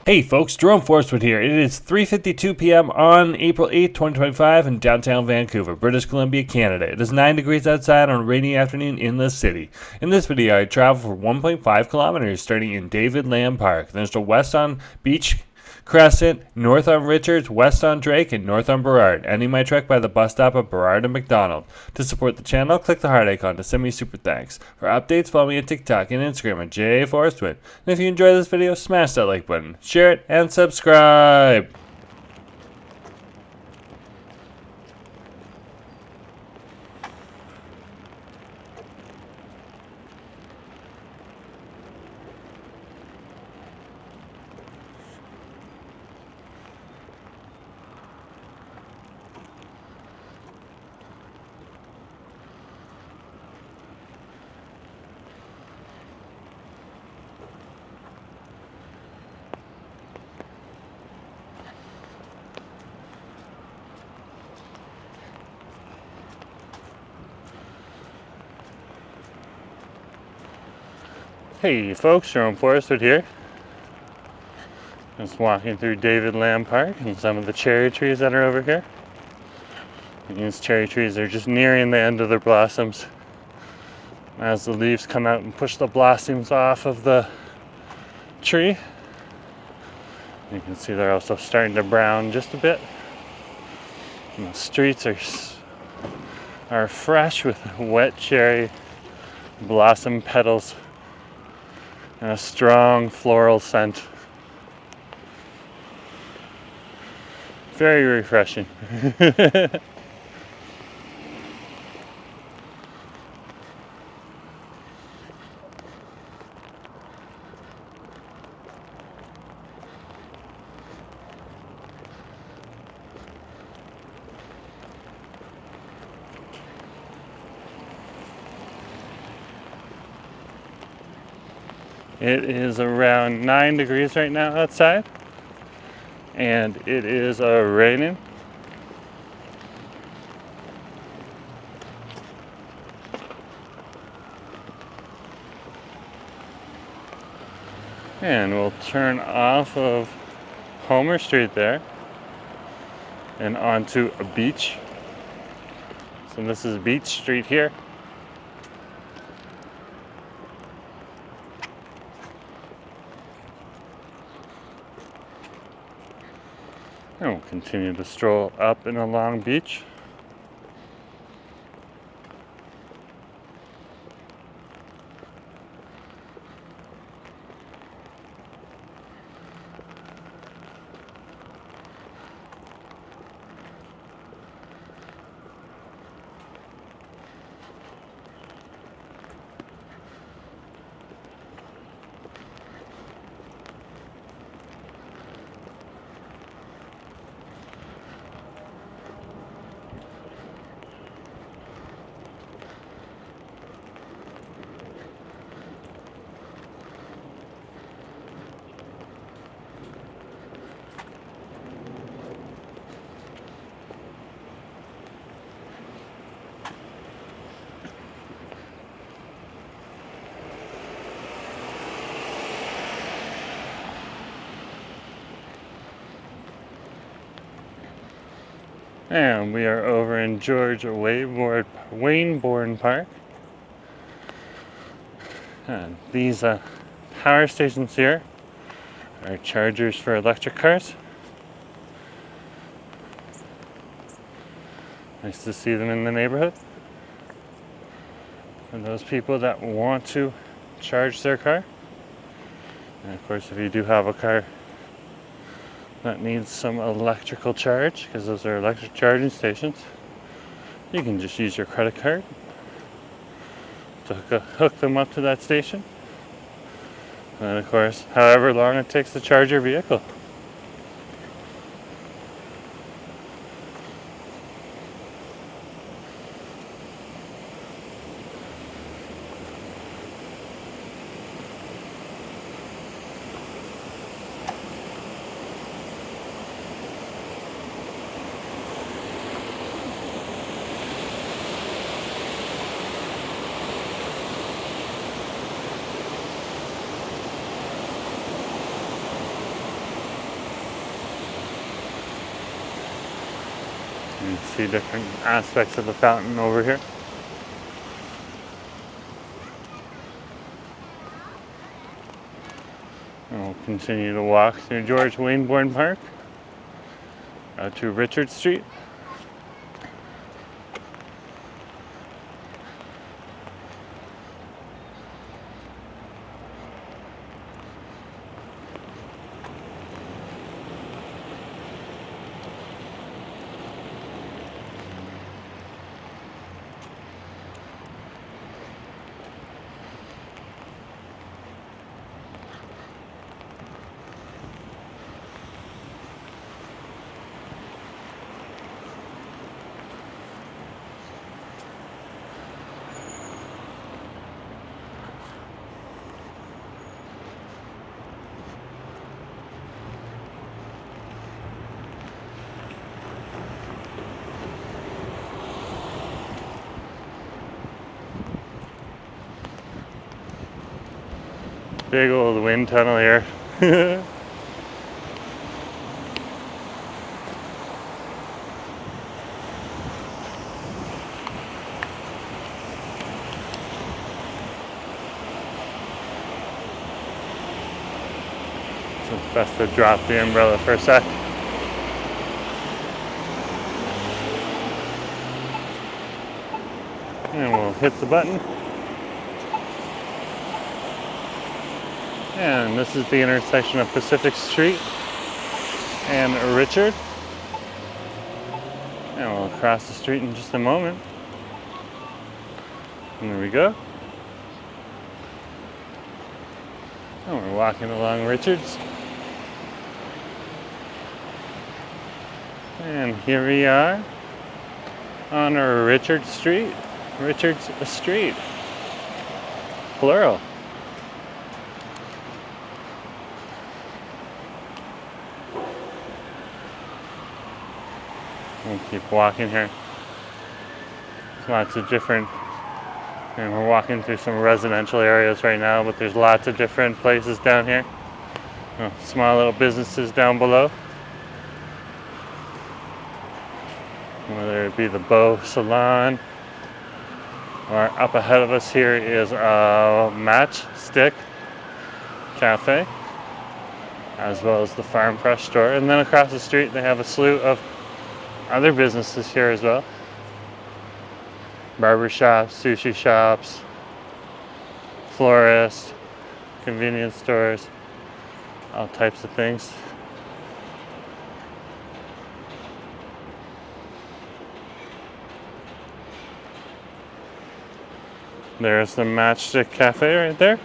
Hey folks, Jerome Forstwood here. It is 3:52 p.m. on April 8th, 2025 in downtown Vancouver, British Columbia, Canada. It is 9 degrees outside on a rainy afternoon in the city. In this video, I travel for 1.5 kilometers starting in David Lamb Park. Then to west on Beach Crescent, north on Richards, west on Drake, and north on Burrard, ending my trek by the bus stop of Burrard and Macdonald. To support the channel, click the heart icon to send me super thanks. For updates, follow me on TikTok and Instagram at JForestwood. And if you enjoyed this video, smash that like button, share it, and subscribe! Hey folks, Jerome Forestwood here. Just walking through David Lamb Park and some of the cherry trees that are over here. These cherry trees are just nearing the end of their blossoms. As the leaves come out and push the blossoms off of the tree, you can see they're also starting to brown just a bit. And the streets are fresh with wet cherry blossom petals and a strong floral scent. Very refreshing. It is around 9 degrees right now outside, and it is raining. And we'll turn off of Homer Street there and onto a beach. So this is Beach Street here. And we'll continue to stroll up and along beach. And we are over in George Wainborn Park. And these power stations here are chargers for electric cars. Nice to see them in the neighborhood. For those people that want to charge their car. And of course, if you do have a car that needs some electrical charge, because those are electric charging stations, you can just use your credit card to hook them up to that station. And of course, however long it takes to charge your vehicle. can see different aspects of the fountain over here. And we'll continue to walk through George Wayneborn Park out to Richard Street. Big old wind tunnel here. So it's best to drop the umbrella for a sec. And we'll hit the button. And this is the intersection of Pacific Street and Richard. And we'll cross the street in just a moment. And there we go. And we're walking along Richards. And here we are on Richard Street. Richards Street. Plural. We'll keep walking here. There's lots of different, and we're walking through some residential areas right now, but there's lots of different places down here. Small little businesses down below. Whether it be the Beau Salon, or up ahead of us here is a Matchstick Cafe, as well as the Farm Fresh store. And then across the street they have a slew of other businesses here as well. Barber shops, sushi shops, florists, convenience stores, all types of things. There's the Matchstick Cafe right there.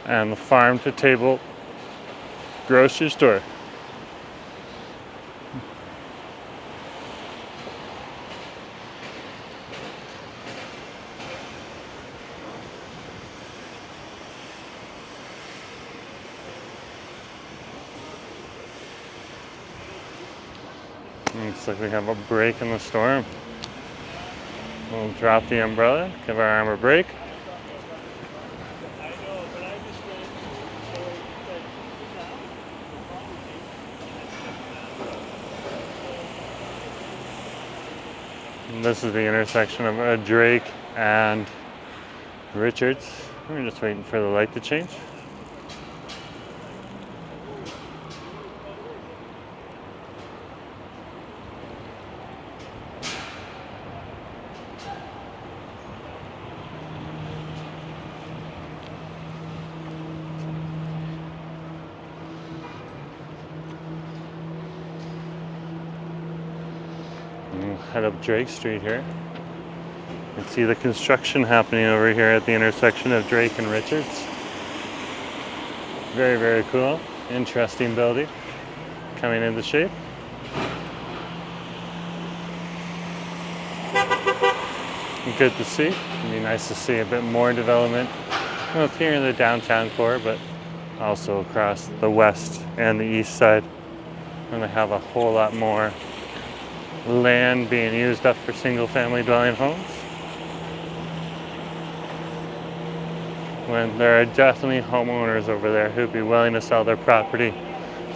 And the Farm to Table grocery store. Looks like we have a break in the storm. We'll drop the umbrella, give our arm a break. And this is the intersection of Drake and Richards. We're just waiting for the light to change. We'll head up Drake Street here. You can see the construction happening over here at the intersection of Drake and Richards. Very, very cool. Interesting building coming into shape. Good to see. It'd be nice to see a bit more development both here in the downtown core, but also across the west and the east side. We're going to have a whole lot more land being used up for single-family dwelling homes. When there are definitely homeowners over there who'd be willing to sell their property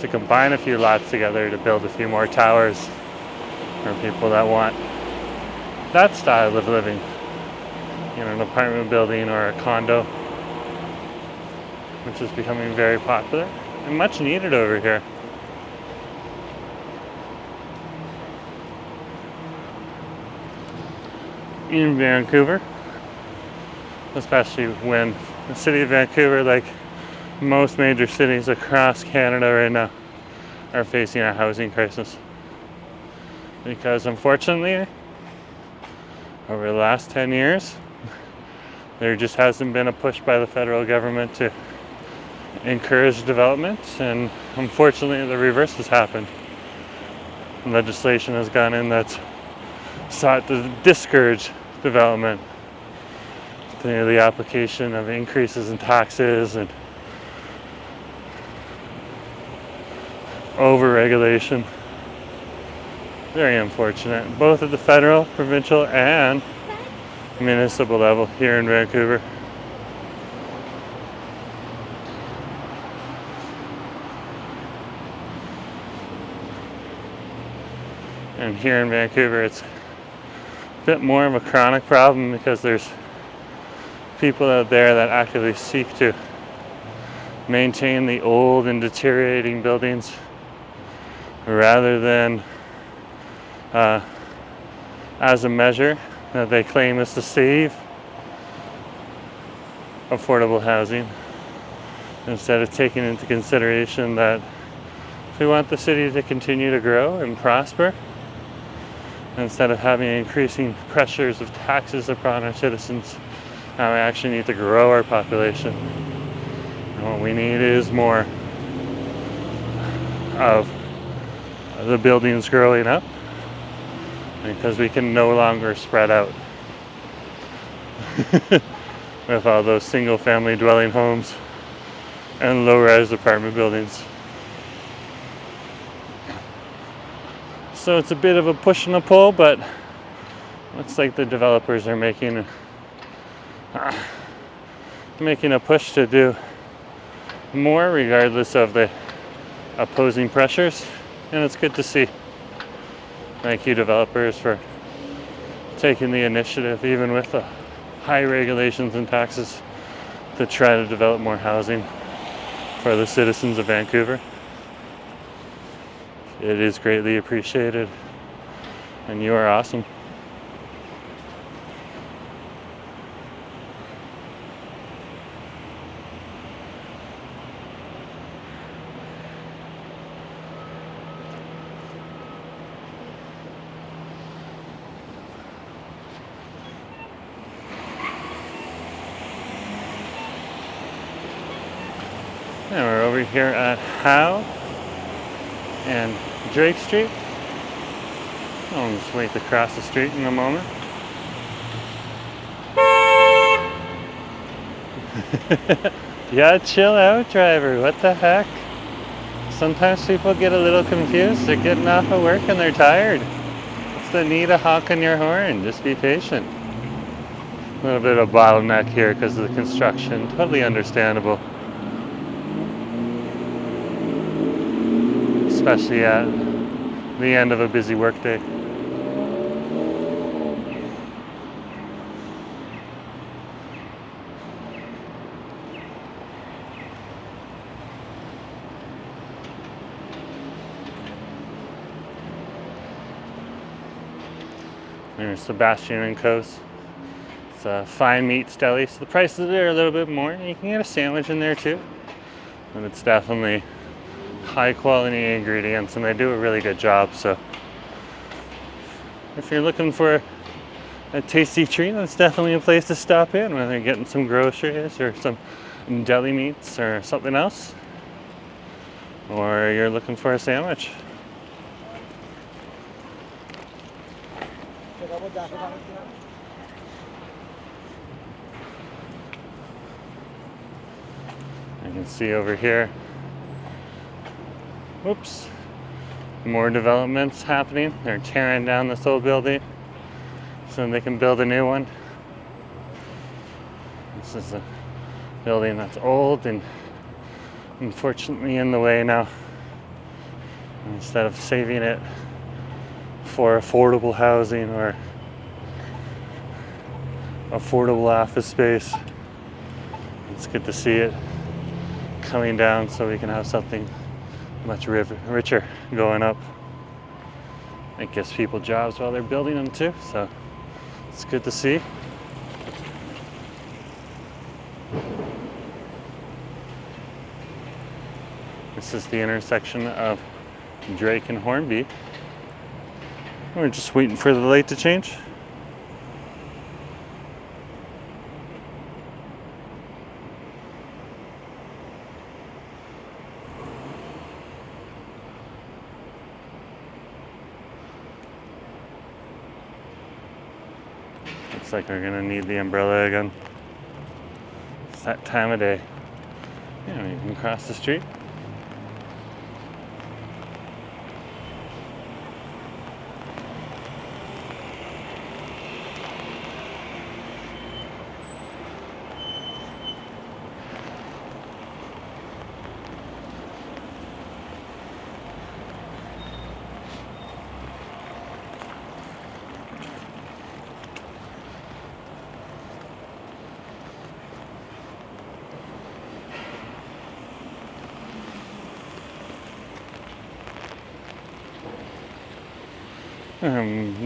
to combine a few lots together to build a few more towers for people that want that style of living in an apartment building or a condo, which is becoming very popular and much needed over here. In Vancouver, especially when the city of Vancouver, like most major cities across Canada right now, are facing a housing crisis. Because unfortunately, over the last 10 years, there just hasn't been a push by the federal government to encourage development, and unfortunately the reverse has happened. Legislation has gone in that's sought to discourage development through the application of increases in taxes and over-regulation. Very unfortunate, both at the federal, provincial, and municipal level here in Vancouver. And here in Vancouver, it's a bit more of a chronic problem because there's people out there that actively seek to maintain the old and deteriorating buildings rather than as a measure that they claim is to save affordable housing, instead of taking into consideration that if we want the city to continue to grow and prosper, instead of having increasing pressures of taxes upon our citizens, now we actually need to grow our population. And what we need is more of the buildings growing up, because we can no longer spread out with all those single family dwelling homes and low-rise apartment buildings. So it's a bit of a push and a pull, but looks like the developers are making a push to do more regardless of the opposing pressures, and it's good to see. Thank you, developers, for taking the initiative, even with the high regulations and taxes, to try to develop more housing for the citizens of Vancouver. It is greatly appreciated, and you are awesome. And we're over here at Howe and Drake Street. I'll just wait to cross the street in a moment. Yeah, chill out, driver. What the heck? Sometimes people get a little confused. They're getting off of work and they're tired. What's the need of honking your horn? Just be patient. A little bit of a bottleneck here because of the construction. Totally understandable. Especially at the end of a busy workday. There's Sebastian and Co's. It's a fine meats deli, so the prices are a little bit more. You can get a sandwich in there too, but it's definitely high quality ingredients, and they do a really good job. So if you're looking for a tasty treat, that's definitely a place to stop in, whether you're getting some groceries or some deli meats or something else, or you're looking for a sandwich. You can see over here, whoops, more developments happening. They're tearing down this old building so they can build a new one. This is a building that's old and unfortunately in the way now instead of saving it for affordable housing or affordable office space. It's good to see it coming down so we can have something much richer going up. It gives people jobs while they're building them too, so it's good to see. This is the intersection of Drake and Hornby. We're just waiting for the light to change. Looks like we're gonna need the umbrella again. It's that time of day. Yeah, you can cross the street.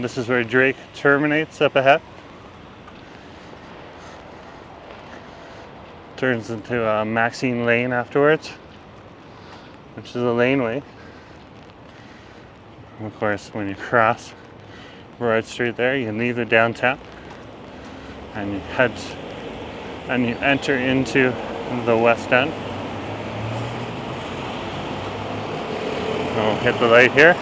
This is where Drake terminates up ahead. Turns into a Maxine Lane afterwards, which is a laneway. And of course, when you cross Burrard Street there, you leave the downtown and you enter into the West End. I'll hit the light here.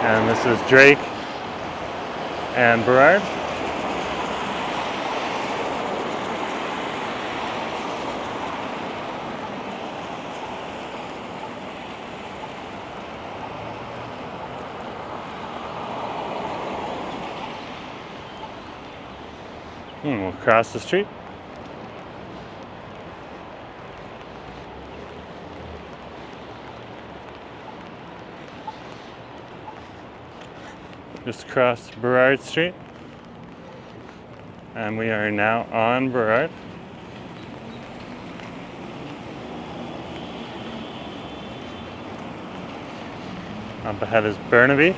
And this is Drake and Burrard. And we'll cross the street. Just crossed Burrard Street, and we are now on Burrard. Up ahead is Burnaby.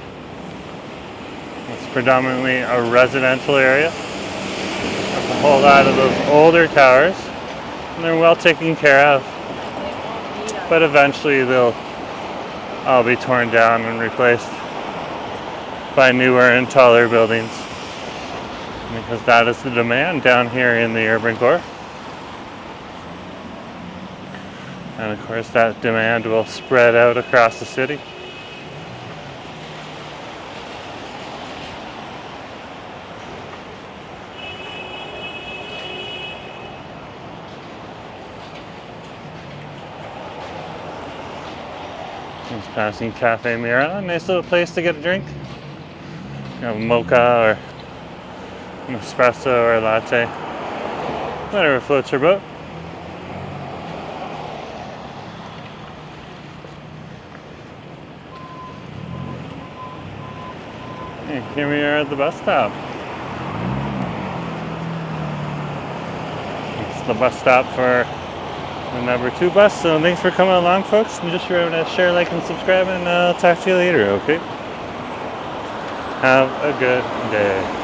It's predominantly a residential area. There's a whole lot of those older towers, and they're well taken care of. But eventually they'll all be torn down and replaced by newer and taller buildings, because that is the demand down here in the urban core. And of course that demand will spread out across the city. Just passing Cafe Mira, nice little place to get a drink. You know, mocha or an espresso or a latte, whatever floats your boat. Hey, here we are at the bus stop. It's the bus stop for the number 2 bus. So thanks for coming along, folks. And just remember to share, like, and subscribe, and I'll talk to you later, okay? Have a good day.